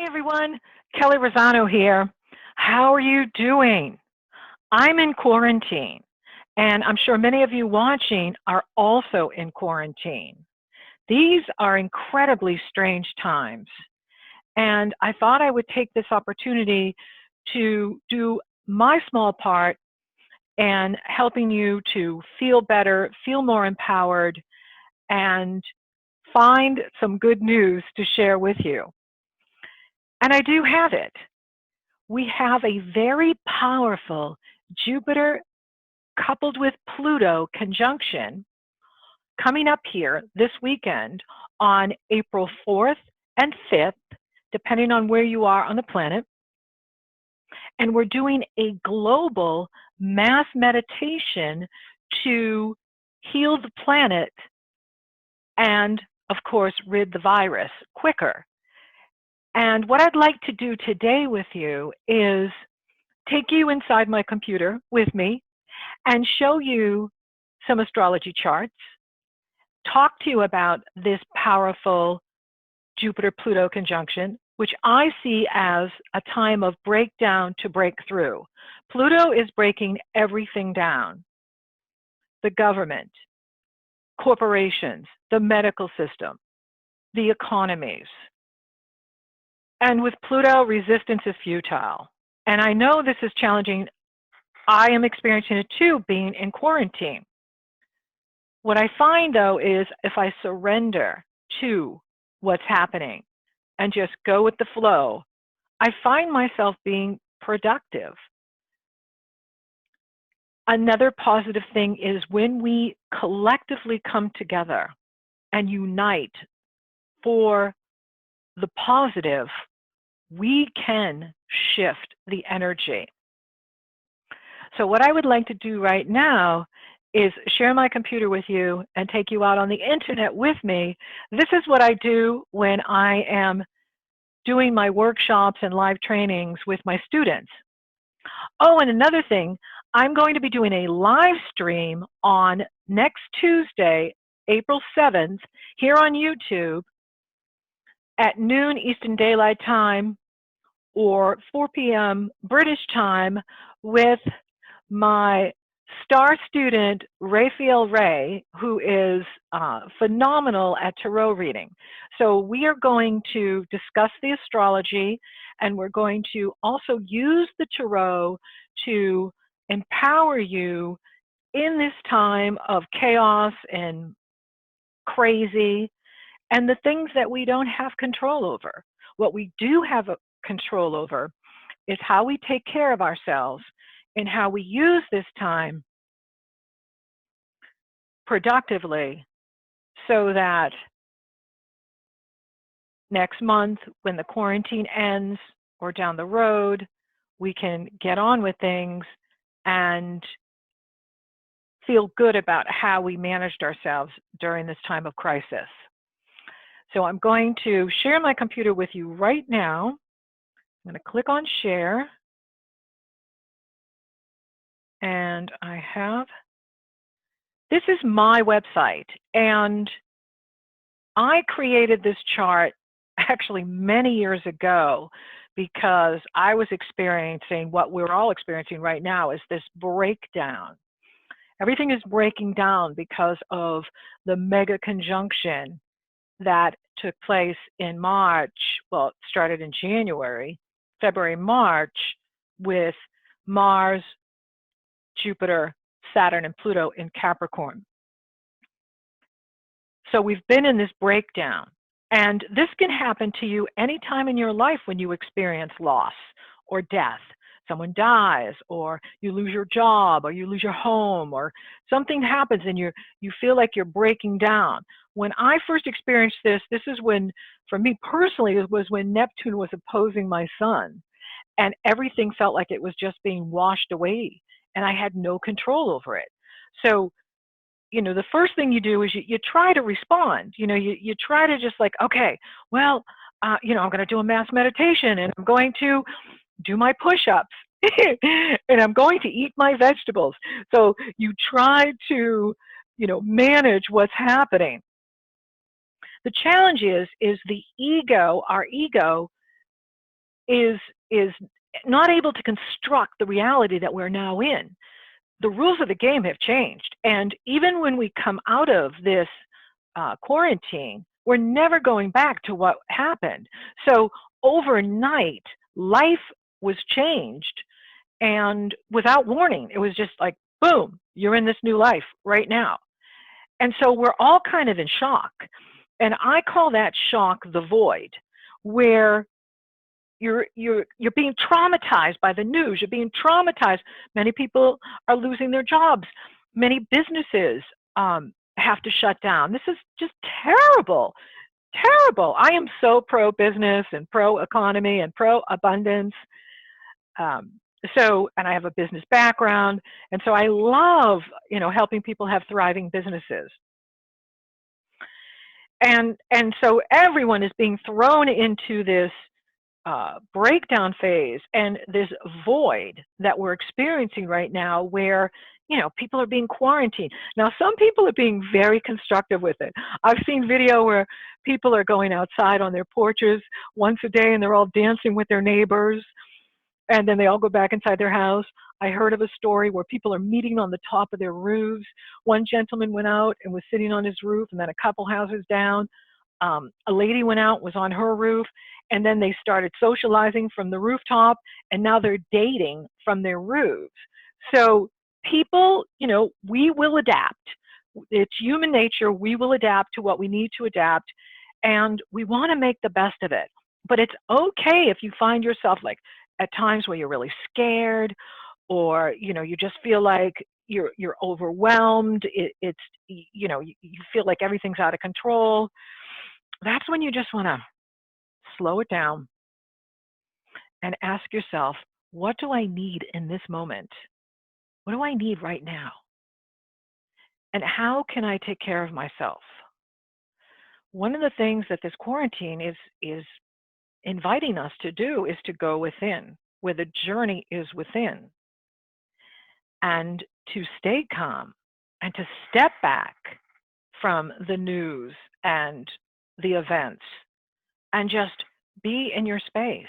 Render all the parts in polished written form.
Hi everyone, Kelley Rosano here. How are you doing? I'm in quarantine, and I'm sure many of you watching are also in quarantine. These are incredibly strange times, and I thought I would take this opportunity to do my small part in helping you to feel better, feel more empowered, and find some good news to share with you. And I do have it. We have a very powerful Jupiter coupled with Pluto conjunction coming up here this weekend on April 4th and 5th, depending on where you are on the planet. And we're doing a global mass meditation to heal the planet and, of course, rid the virus quicker. And what I'd like to do today with you is take you inside my computer with me and show you some astrology charts, talk to you about this powerful Jupiter-Pluto conjunction, which I see as a time of breakdown to breakthrough. Pluto is breaking everything down: the government, corporations, the medical system, the economies. And with Pluto, resistance is futile. And I know this is challenging. I am experiencing it too, being in quarantine. What I find, though, is if I surrender to what's happening and just go with the flow, I find myself being productive. Another positive thing is when we collectively come together and unite for the positive, we can shift the energy. So what I would like to do right now is share my computer with you and take you out on the internet with me. This is what I do when I am doing my workshops and live trainings with my students. Oh, and another thing, I'm going to be doing a live stream on next Tuesday, April 7th, here on YouTube at noon Eastern Daylight Time or 4 p.m. British time with my star student, Raphael Ray, who is phenomenal at tarot reading. So we are going to discuss the astrology, and we're going to also use the tarot to empower you in this time of chaos and crazy and the things that we don't have control over. What we do have control over is how we take care of ourselves and how we use this time productively so that next month, when the quarantine ends or down the road, we can get on with things and feel good about how we managed ourselves during this time of crisis. So I'm going to share my computer with you right now. I'm going to click on share. And I have, this is my website. And I created this chart actually many years ago because I was experiencing what we're all experiencing right now is this breakdown. Everything is breaking down because of the mega conjunction that took place in March. Well, it started in January, February, March, with Mars, Jupiter, Saturn, and Pluto in Capricorn. So we've been in this breakdown. And this can happen to you anytime in your life when you experience loss or death. Someone dies, or you lose your job, or you lose your home, or something happens and you feel like you're breaking down. When I first experienced this is when, for me personally, it was when Neptune was opposing my sun. And everything felt like it was just being washed away. And I had no control over it. So, you know, the first thing you do is you try to respond. You know, you try to just like, okay, well, you know, I'm going to do a mass meditation and I'm going to do my push-ups and I'm going to eat my vegetables. So you try to, you know, manage what's happening. The challenge is the ego, our ego is not able to construct the reality that we're now in. The rules of the game have changed. And even when we come out of this quarantine, we're never going back to what happened. So overnight, life was changed, and without warning, it was just like, boom, you're in this new life right now. And so we're all kind of in shock. And I call that shock the void, where you're being traumatized by the news. You're being traumatized. Many people are losing their jobs. Many businesses have to shut down. This is just terrible, terrible. I am so pro-business and pro-economy and pro-abundance. And I have a business background, and so I love, helping people have thriving businesses. And so everyone is being thrown into this breakdown phase and this void that we're experiencing right now, where people are being quarantined. Now, some people are being very constructive with it. I've seen video where people are going outside on their porches once a day and they're all dancing with their neighbors, and then they all go back inside their house. I heard of a story where people are meeting on the top of their roofs. One gentleman went out and was sitting on his roof, and then a couple houses down, a lady went out, was on her roof, and then they started socializing from the rooftop, and now they're dating from their roofs. So people, we will adapt. It's human nature. We will adapt to what we need to adapt, and we want to make the best of it. But it's okay if you find yourself like at times where you're really scared, or you just feel like you're overwhelmed. It's you feel like everything's out of control. That's when you just want to slow it down and ask yourself, what do I need in this moment? What do I need right now? And how can I take care of myself? One of the things that this quarantine is inviting us to do is to go within, where the journey is within, and to stay calm and to step back from the news and the events and just be in your space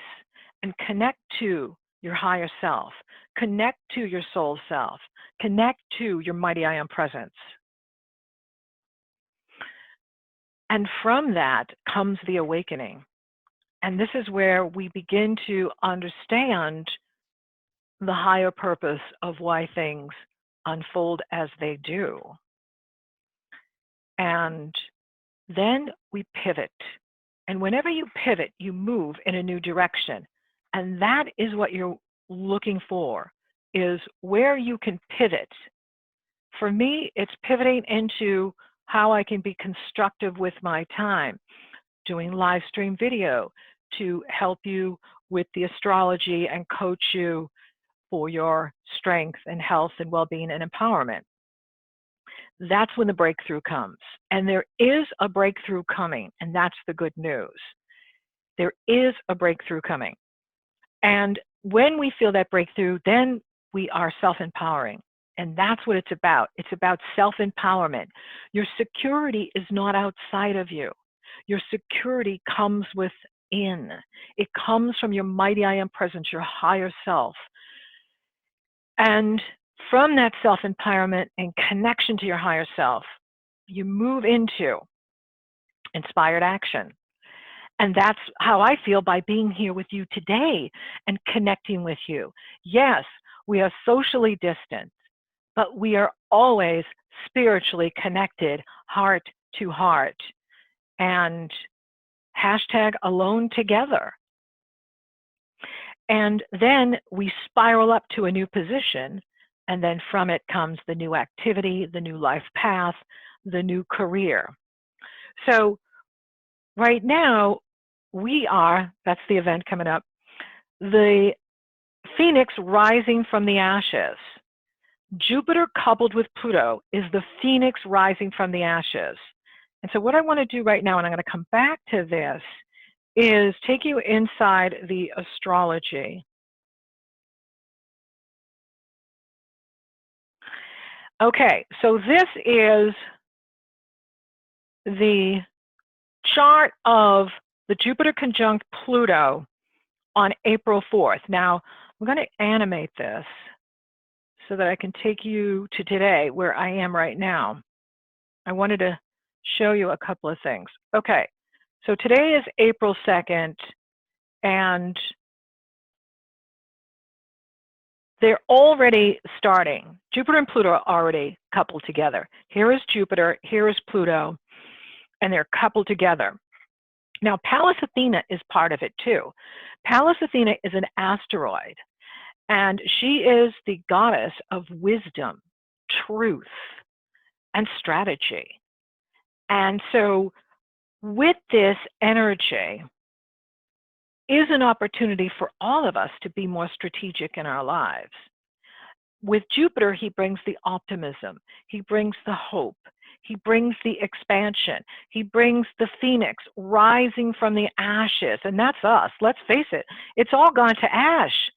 and connect to your higher self, connect to your soul self, connect to your mighty I am presence. And from that comes the awakening. And this is where we begin to understand the higher purpose of why things unfold as they do. And then we pivot. And whenever you pivot, you move in a new direction. And that is what you're looking for, is where you can pivot. For me, it's pivoting into how I can be constructive with my time, doing live stream video to help you with the astrology and coach you for your strength and health and well-being and empowerment. That's when the breakthrough comes. And there is a breakthrough coming, and that's the good news. There is a breakthrough coming. And when we feel that breakthrough, then we are self-empowering. And that's what it's about. It's about self-empowerment. Your security is not outside of you. Your security comes within. It comes from your mighty I am presence, your higher self. And from that self-empowerment and connection to your higher self, you move into inspired action. And that's how I feel by being here with you today and connecting with you. Yes, we are socially distant, but we are always spiritually connected, heart to heart. And hashtag alone together. And then we spiral up to a new position, and then from it comes the new activity, the new life path, the new career. So right now, that's the event coming up, the Phoenix rising from the ashes. Jupiter coupled with Pluto is the Phoenix rising from the ashes. And so what I want to do right now, and I'm going to come back to this, is take you inside the astrology. Okay, so this is the chart of the Jupiter conjunct Pluto on April 4th. Now, I'm going to animate this so that I can take you to today, where I am right now. I wanted to show you a couple of things. Okay, so today is April 2nd, and they're already starting. Jupiter and Pluto are already coupled together. Here is Jupiter, here is Pluto, and they're coupled together. Now, Pallas Athena is part of it too. Pallas Athena is an asteroid, and she is the goddess of wisdom, truth, and strategy. And so with this energy is an opportunity for all of us to be more strategic in our lives. With Jupiter, he brings the optimism, he brings the hope, he brings the expansion, he brings the phoenix rising from the ashes, and that's us. Let's face it, it's all gone to ash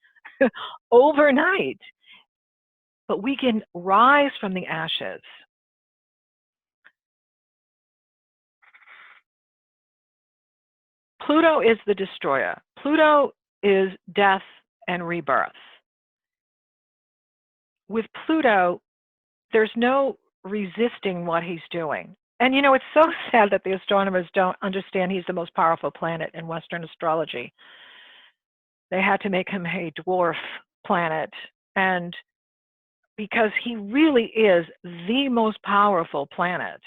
overnight, but we can rise from the ashes. Pluto is the destroyer. Pluto is death and rebirth. With Pluto, there's no resisting what he's doing. And you know, it's so sad that the astronomers don't understand he's the most powerful planet in Western astrology. They had to make him a dwarf planet, and because he really is the most powerful planet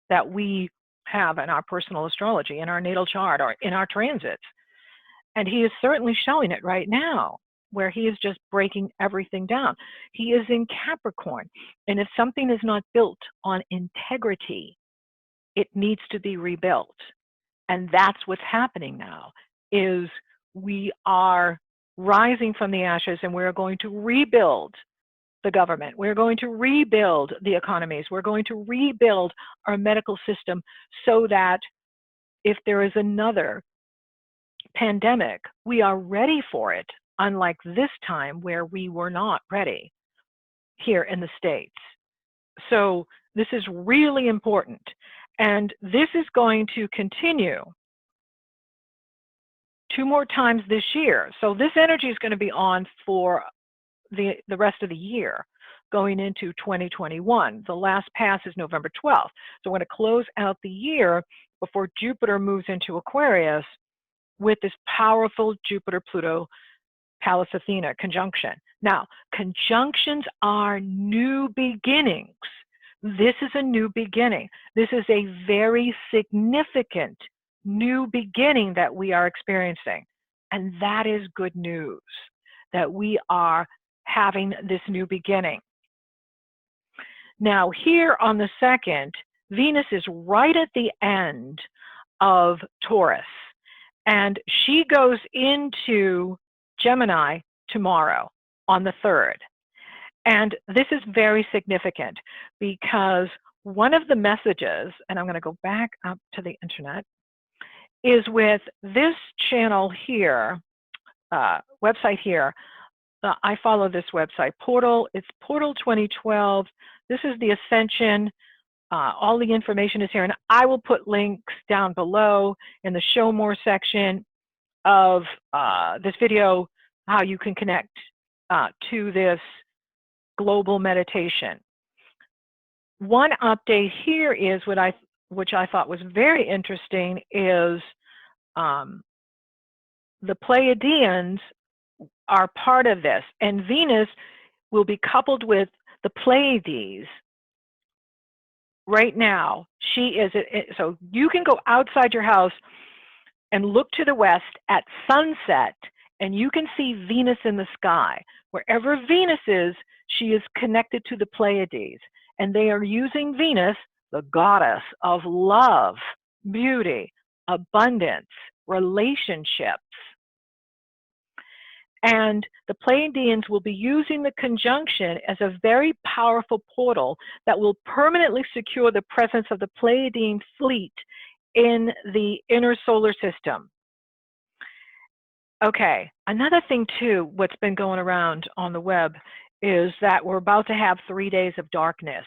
that we have in our personal astrology, in our natal chart, or in our transits. And he is certainly showing it right now, where he is just breaking everything down. He is in Capricorn, and if something is not built on integrity, it needs to be rebuilt. And that's what's happening now, is we are rising from the ashes, and we're going to rebuild the government. We're going to rebuild the economies. We're going to rebuild our medical system so that if there is another pandemic, we are ready for it, unlike this time where we were not ready here in the States. So this is really important. And this is going to continue 2 more times this year. So this energy is going to be on for the rest of the year, going into 2021. The last pass is November 12th. So we're going to close out the year before Jupiter moves into Aquarius with this powerful Jupiter-Pluto Pallas Athena conjunction. Now, conjunctions are new beginnings. This is a new beginning. This is a very significant new beginning that we are experiencing. And that is good news, that we are having this new beginning. Now, here on the 2nd, Venus is right at the end of Taurus, and she goes into Gemini tomorrow on the 3rd. And this is very significant because one of the messages, and I'm going to go back up to the internet, is with this channel here, website here. I follow this website, Portal. It's Portal 2012. This is the Ascension. All the information is here, and I will put links down below in the Show More section of this video, how you can connect to this global meditation. One update here is which I thought was very interesting, is the Pleiadians are part of this, and Venus will be coupled with the Pleiades right now. She is, so you can go outside your house and look to the west at sunset, and you can see Venus in the sky. Wherever Venus is, she is connected to the Pleiades, and they are using Venus, the goddess of love, beauty, abundance, relationships. And the Pleiadians will be using the conjunction as a very powerful portal that will permanently secure the presence of the Pleiadian fleet in the inner solar system. Okay, another thing too, what's been going around on the web is that we're about to have 3 days of darkness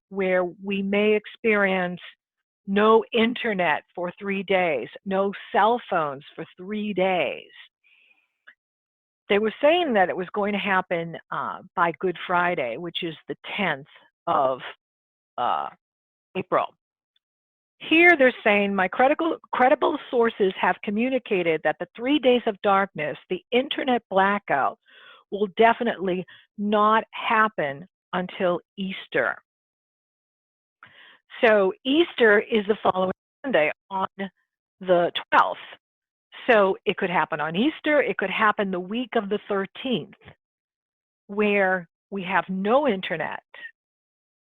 where we may experience no internet for 3 days, no cell phones for 3 days. They were saying that it was going to happen by Good Friday, which is the 10th of uh, April. Here they're saying my credible sources have communicated that the 3 days of darkness, the internet blackout, will definitely not happen until Easter. So Easter is the following Sunday on the 12th. So it could happen on Easter, it could happen the week of the 13th, where we have no internet,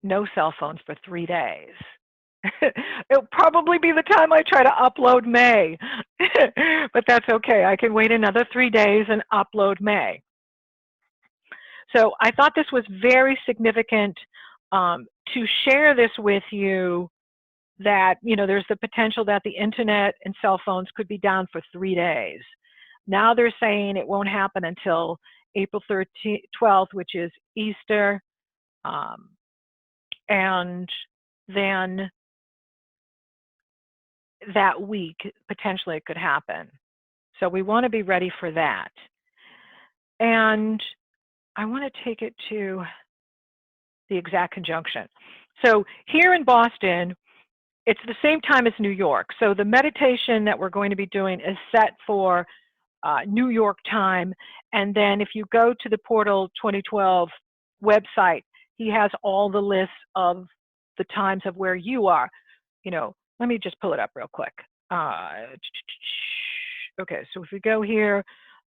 no cell phones for 3 days. It'll probably be the time I try to upload May, but that's okay. I can wait another 3 days and upload May. So I thought this was very significant to share this with you, that there's the potential that the internet and cell phones could be down for 3 days. Now they're saying it won't happen until April 12th, which is Easter, and then that week potentially it could happen. So we want to be ready for that. And I want to take it to the exact conjunction. So here in Boston, it's the same time as New York. So the meditation that we're going to be doing is set for New York time. And then if you go to the Portal 2012 website, he has all the lists of the times of where you are. Let me just pull it up real quick. Okay, so if we go here,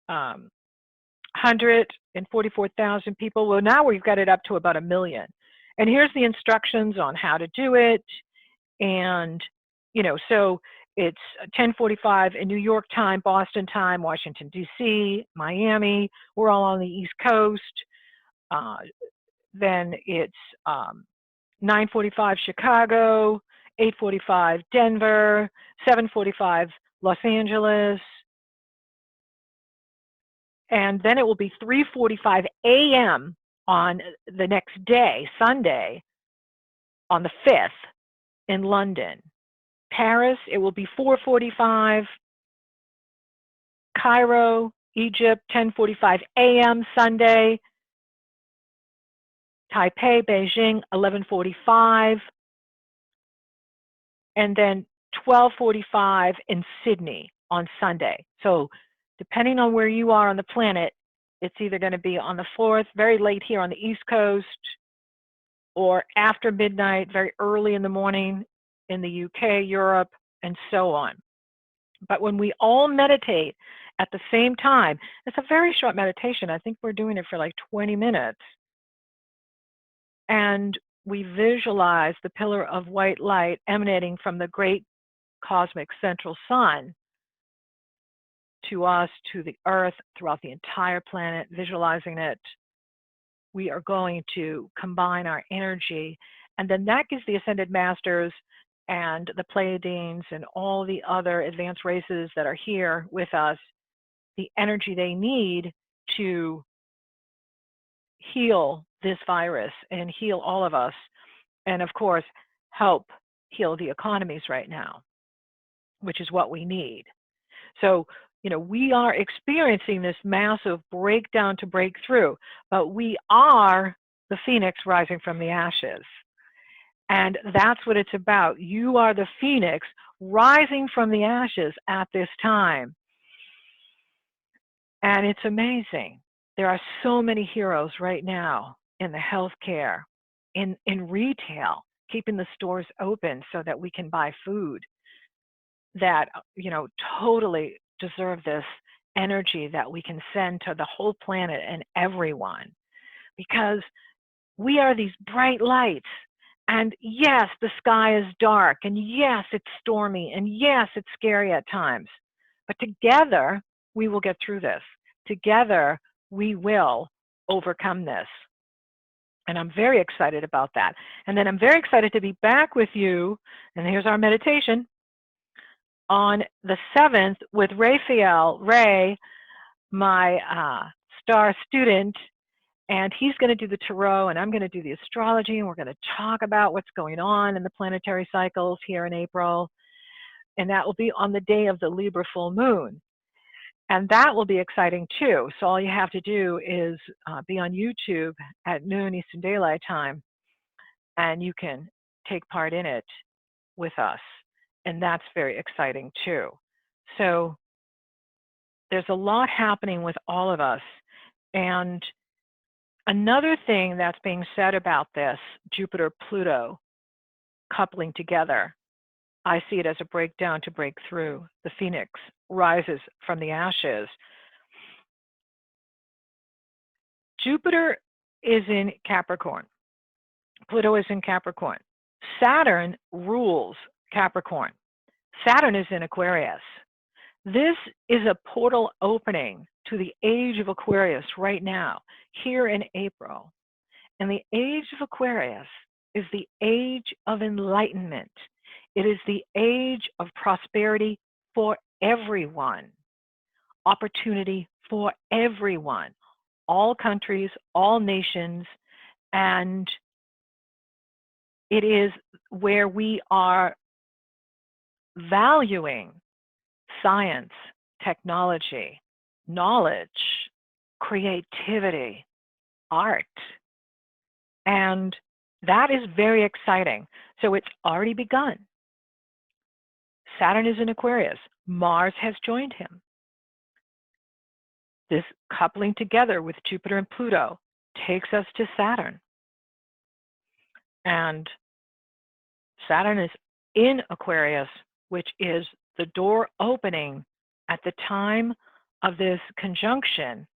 144,000 people. Well, now we've got it up to about 1 million. And here's the instructions on how to do it. And, so it's 10:45 in New York time, Boston time, Washington, D.C., Miami. We're all on the East Coast. Then it's 9:45 Chicago, 8:45 Denver, 7:45 Los Angeles. And then it will be 3:45 a.m. on the next day, Sunday, on the 5th in London. Paris, it will be 4:45. Cairo, Egypt, 10:45 a.m. Sunday. Taipei, Beijing, 11:45. And then 12:45 in Sydney on Sunday. So depending on where you are on the planet, it's either going to be on the 4th, very late here on the East Coast, or after midnight, very early in the morning in the UK, Europe, and so on. But when we all meditate at the same time, it's a very short meditation. I think we're doing it for like 20 minutes. And we visualize the pillar of white light emanating from the great cosmic central sun to us, to the earth, throughout the entire planet, visualizing it. We are going to combine our energy, and then that gives the Ascended Masters and the Pleiadians and all the other advanced races that are here with us the energy they need to heal this virus and heal all of us, and of course help heal the economies right now, which is what we need. So we are experiencing this massive breakdown to break through, but we are the phoenix rising from the ashes. And that's what it's about. You are the phoenix rising from the ashes at this time. And it's amazing. There are so many heroes right now in the healthcare, in retail, keeping the stores open so that we can buy food, that totally deserve this energy that we can send to the whole planet and everyone, because we are these bright lights. And yes, the sky is dark, and yes, it's stormy, and yes, it's scary at times, but together we will get through this. Together we will overcome this. And I'm very excited about that. And then I'm very excited to be back with you, and here's our meditation, on the 7th with Ray, my star student, and he's going to do the tarot, and I'm going to do the astrology, and we're going to talk about what's going on in the planetary cycles here in April, and that will be on the day of the Libra full moon. And that will be exciting too. So all you have to do is be on YouTube at noon Eastern Daylight Time, and you can take part in it with us. And that's very exciting too. So there's a lot happening with all of us. And another thing that's being said about this Jupiter-Pluto coupling together, I see it as a breakdown to break through. The phoenix rises from the ashes. Jupiter is in Capricorn. Pluto is in Capricorn. Saturn rules Capricorn. Saturn is in Aquarius. This is a portal opening to the age of Aquarius right now, here in April. And the age of Aquarius is the age of enlightenment. It is the age of prosperity for everyone, opportunity for everyone, all countries, all nations, and it is where we are valuing science, technology, knowledge, creativity, art. And that is very exciting. So it's already begun. Saturn is in Aquarius. Mars has joined him. This coupling together with Jupiter and Pluto takes us to Saturn. And Saturn is in Aquarius, which is the door opening at the time of this conjunction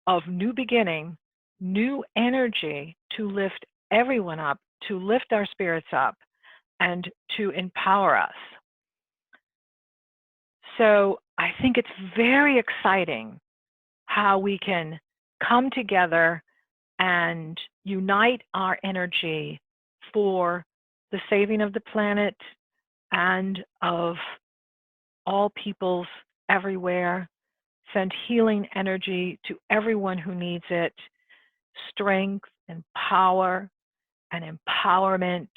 of new beginning, new energy to lift everyone up, to lift our spirits up, and to empower us. So I think it's very exciting how we can come together and unite our energy for the saving of the planet and of all peoples everywhere, send healing energy to everyone who needs it, strength and power and empowerment,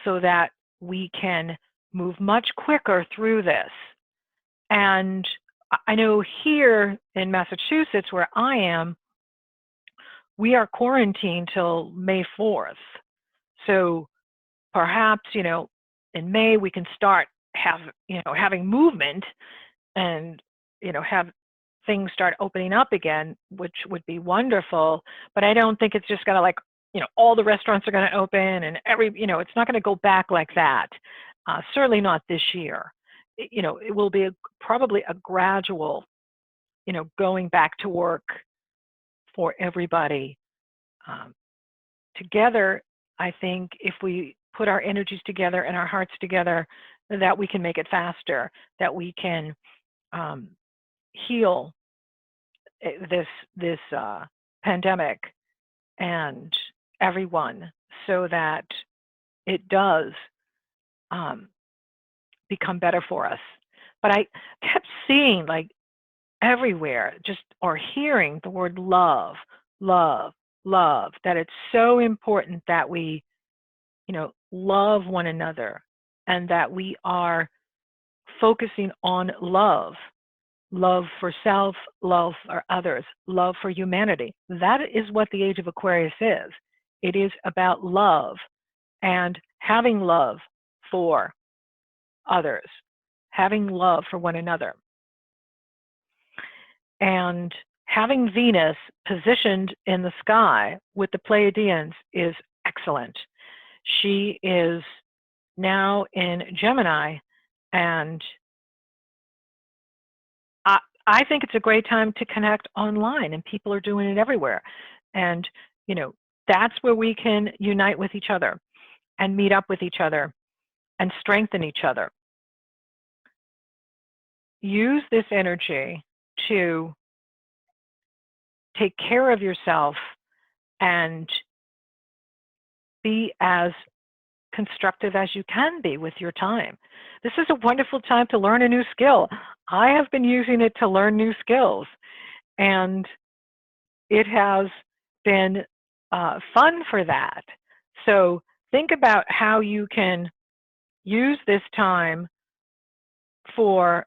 so that we can move much quicker through this. And I know here in Massachusetts, where I am, we are quarantined till May 4th. So perhaps, in May we can start having movement and, have things start opening up again, which would be wonderful. But I don't think it's just going to all the restaurants are going to open and it's not going to go back like that. Certainly not this year. It will be probably a gradual, going back to work for everybody. Together, I think if we put our energies together and our hearts together, that we can make it faster, that we can heal this pandemic and everyone, so that it does become better for us. But I kept seeing everywhere, or hearing the word love, love, love, that it's so important that we, love one another, and that we are focusing on love, love for self, love for others, love for humanity. That is what the age of Aquarius is. It is about love and having love for others, having love for one another. And having Venus positioned in the sky with the Pleiadians is excellent. She is now in Gemini, and I think it's a great time to connect online, and people are doing it everywhere. And, that's where we can unite with each other and meet up with each other and strengthen each other. Use this energy to take care of yourself and be as constructive as you can be with your time. This is a wonderful time to learn a new skill. I have been using it to learn new skills, and it has been fun for that. So think about how you can use this time for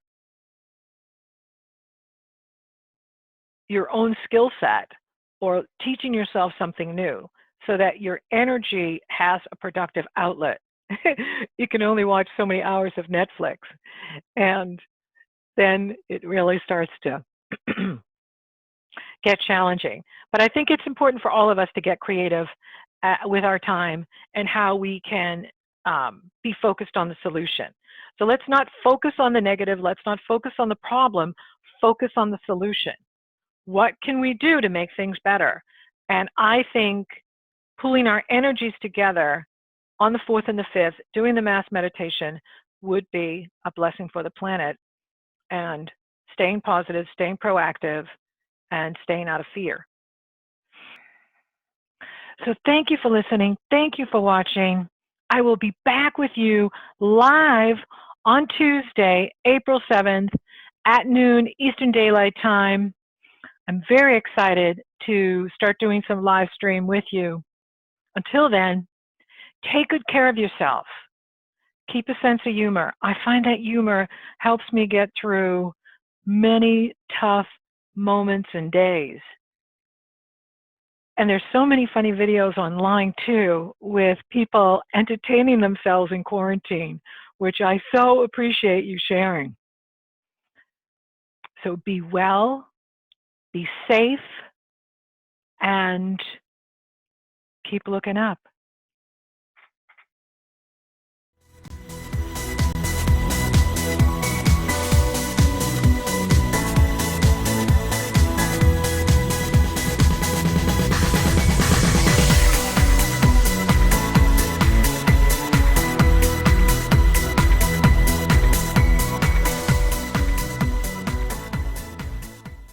your own skill set or teaching yourself something new so that your energy has a productive outlet. You can only watch so many hours of Netflix, and then it really starts to get challenging. But I think it's important for all of us to get creative with our time and how we can be focused on the solution. So let's not focus on the negative. Let's not focus on the problem. Focus on the solution. What can we do to make things better? And I think pulling our energies together on the 4th and the 5th, doing the mass meditation would be a blessing for the planet, and staying positive, staying proactive, and staying out of fear. So thank you for listening. Thank you for watching. I will be back with you live on Tuesday, April 7th at noon Eastern Daylight Time. I'm very excited to start doing some live stream with you. Until then, take good care of yourself. Keep a sense of humor. I find that humor helps me get through many tough moments and days. And there's so many funny videos online too with people entertaining themselves in quarantine, which I so appreciate you sharing. So be well, be safe, and keep looking up.